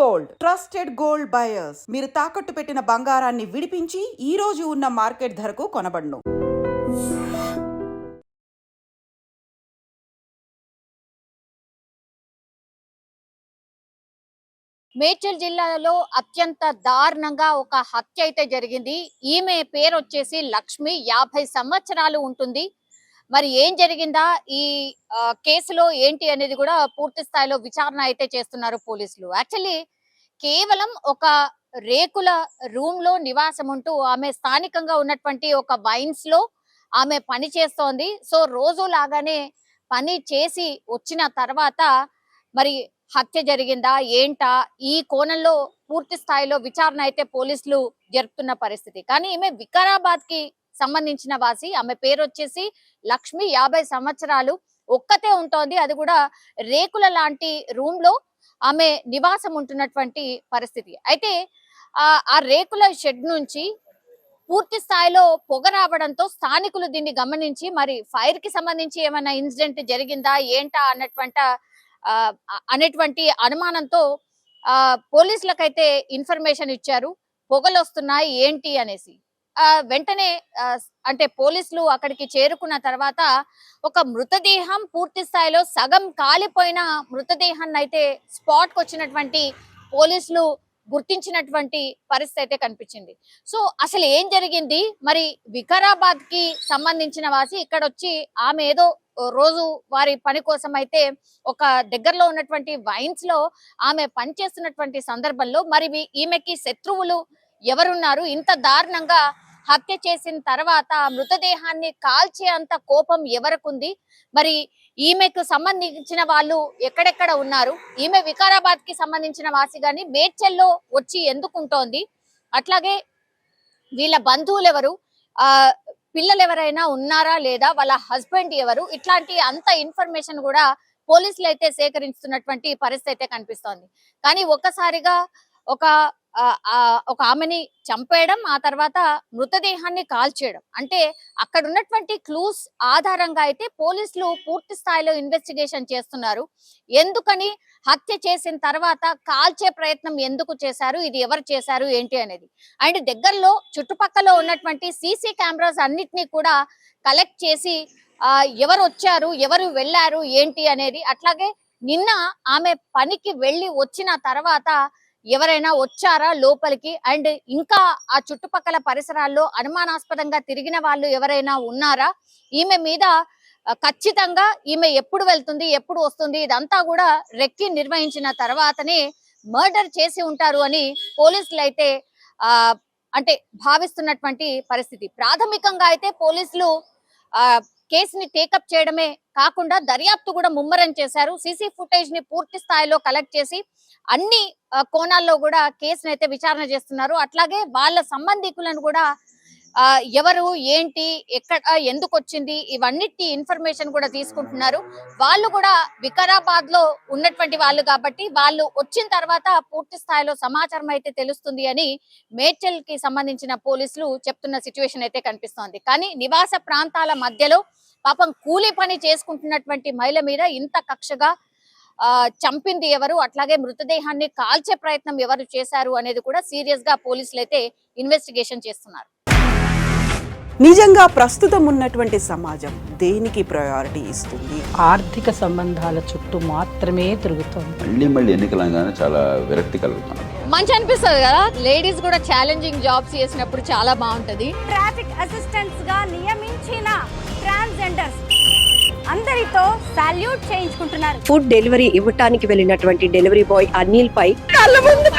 Gold trusted gold buyers. మీరు తాకట్టు పెట్టిన బంగారాన్ని విడిపించి ఈ రోజు ఉన్న మార్కెట్ ధరకు కొనబడును. మేడ్చల్ జిల్లాలో అత్యంత దారుణంగా ఒక హత్య అయితే జరిగింది. ఈమె పేరు వచ్చేసి లక్ష్మి, 50 సంవత్సరాలు ఉంటుంది. మరి ఏం జరిగిందా, ఈ కేసులో ఏంటి అనేది కూడా పూర్తి స్థాయిలో విచారణ అయితే చేస్తున్నారు పోలీసులు. యాక్చువల్లీ కేవలం ఒక రేకుల రూమ్ లో నివాసం ఉంటూ ఆమె స్థానికంగా ఉన్నటువంటి ఒక వైన్స్ లో ఆమె పని చేస్తోంది. సో రోజు లాగానే పని చేసి వచ్చిన తర్వాత మరి హత్య జరిగిందా ఏంటా, ఈ కోణంలో పూర్తి స్థాయిలో విచారణ అయితే పోలీసులు జరుపుతున్న పరిస్థితి. కానీ ఈమె వికారాబాద్ కి సంబంధించిన వాసి. ఆమె పేరు వచ్చేసి లక్ష్మి, 50 సంవత్సరాలు, ఒక్కతే ఉంటోంది. అది కూడా రేకుల లాంటి రూమ్ లో ఆమె నివాసం ఉంటున్నటువంటి పరిస్థితి. అయితే ఆ రేకుల షెడ్ నుంచి పూర్తి స్థాయిలో పొగ రావడంతో స్థానికులు దీన్ని గమనించి మరి ఫైర్ కి సంబంధించి ఏమైనా ఇన్సిడెంట్ జరిగిందా ఏంటా అనేటువంటి అనుమానంతో పోలీసులకైతే ఇన్ఫర్మేషన్ ఇచ్చారు, పొగలు వస్తున్నాయి ఏంటి అనేసి. వెంటనే అంటే పోలీసులు అక్కడికి చేరుకున్న తర్వాత ఒక మృతదేహం, పూర్తి స్థాయిలో సగం కాలిపోయిన మృతదేహాన్ని అయితే స్పాట్ కు వచ్చినటువంటి పోలీసులు గుర్తించినటువంటి పరిస్థితి అయితే కనిపించింది. సో అసలు ఏం జరిగింది, మరి వికారాబాద్ కి సంబంధించిన వాసి ఇక్కడ వచ్చి ఆమె ఏదో రోజు వారి పని కోసం అయితే ఒక దగ్గరలో ఉన్నటువంటి వైన్స్ లో ఆమె పనిచేస్తున్నటువంటి సందర్భంలో మరి ఈమెకి శత్రువులు ఎవరున్నారు, ఇంత దారుణంగా హత్య చేసిన తర్వాత మృతదేహాన్ని కాల్చే అంత కోపం ఎవరికుంది, మరి ఈమెకు సంబంధించిన వాళ్ళు ఎక్కడెక్కడ ఉన్నారు, ఈమె వికారాబాద్ కి సంబంధించిన వాసి గాని మేడ్చల్లో వచ్చి ఎందుకుంటోంది, అట్లాగే వీళ్ళ బంధువులు ఎవరు, పిల్లలు ఎవరైనా ఉన్నారా లేదా, వాళ్ళ హస్బెండ్ ఎవరు, ఇట్లాంటి అంత ఇన్ఫర్మేషన్ కూడా పోలీసులు అయితే సేకరిస్తున్నటువంటి పరిస్థితి అయితే కనిపిస్తోంది. కానీ ఒక్కసారిగా ఒక ఆమెని చంపేయడం, ఆ తర్వాత మృతదేహాన్ని కాల్చేయడం, అంటే అక్కడ ఉన్నటువంటి క్లూస్ ఆధారంగా అయితే పోలీసులు పూర్తి స్థాయిలో ఇన్వెస్టిగేషన్ చేస్తున్నారు. ఎందుకని హత్య చేసిన తర్వాత కాల్చే ప్రయత్నం ఎందుకు చేశారు, ఇది ఎవరు చేశారు ఏంటి అనేది. అండ్ దగ్గరలో చుట్టుపక్కల ఉన్నటువంటి సీసీ కెమెరాస్ అన్నిటినీ కూడా కలెక్ట్ చేసి ఎవరు వచ్చారు, ఎవరు వెళ్ళారు ఏంటి అనేది, అట్లాగే నిన్న ఆమె పనికి వెళ్ళి వచ్చిన తర్వాత ఎవరైనా వచ్చారా లోపలికి, అండ్ ఇంకా ఆ చుట్టుపక్కల పరిసరాల్లో అనుమానాస్పదంగా తిరిగిన వాళ్ళు ఎవరైనా ఉన్నారా, ఈమె మీద ఖచ్చితంగా ఈమె ఎప్పుడు వెళ్తుంది ఎప్పుడు వస్తుంది ఇదంతా కూడా రెక్కి నిర్వహించిన తర్వాతనే మర్డర్ చేసి ఉంటారు అని పోలీసులు అయితే అంటే భావిస్తున్నటువంటి పరిస్థితి. ప్రాథమికంగా అయితే పోలీసులు కేసుని టేకప్ చేయడమే కాకుండా దర్యాప్తు కూడా ముమ్మరం చేశారు. సీసీ ఫుటేజ్ ని పూర్తి స్థాయిలో కలెక్ట్ చేసి అన్ని కోణాల్లో కూడా కేసును అయితే విచారణ చేస్తున్నారు. అట్లాగే వాళ్ళ సంబంధికులను కూడా ఎవరు ఏంటి ఎక్కడ ఎందుకు వచ్చింది ఇవన్నిటి ఇన్ఫర్మేషన్ కూడా తీసుకుంటున్నారు. వాళ్ళు కూడా వికారాబాద్ లో ఉన్నటువంటి వాళ్ళు కాబట్టి వాళ్ళు వచ్చిన తర్వాత పూర్తి స్థాయిలో సమాచారం అయితే తెలుస్తుంది అని మేడ్చల్ కి సంబంధించిన పోలీసులు చెప్తున్న సిచ్యువేషన్ అయితే కనిపిస్తోంది. కానీ నివాస ప్రాంతాల మధ్యలో పాపం కూలీ పని చేసుకుంటున్నటువంటి మహిళ మీద ఇంత కక్షగా చంపింది ఎవరు, అట్లాగే మృతదేహాన్ని కాల్చే ప్రయత్నం ఎవరు చేశారు అనేది కూడా సీరియస్ గా పోలీసులు అయితే ఇన్వెస్టిగేషన్ చేస్తున్నారు. నిజంగా ప్రస్తుతం ఉన్నటువంటి సమాజం దేనికి ప్రయారిటీ ఇస్తుంది? ఆర్థిక సంబంధాల చుట్టూ మాత్రమే తిరుగుతుంది. మళ్ళీ ఎన్నికలంగానే చాలా విరక్తి కలుగుతుంది. మంచి అనిపిస్తుంది కదా, లేడీస్ కూడా ఛాలెంజింగ్ జాబ్స్ చేసినప్పుడు చాలా బాగుంటది. ట్రాఫిక్ అసిస్టెంట్స్ గా నియమించిన ట్రాన్స్జెండర్స్ అందరితో సాల్యూట్ చేయించుకుంటున్నారు. ఫుడ్ డెలివరీ ఇవ్వటానికి వెళ్ళినటువంటి డెలివరీ బాయ్ అనిల్ పై కళ్ళ ముందు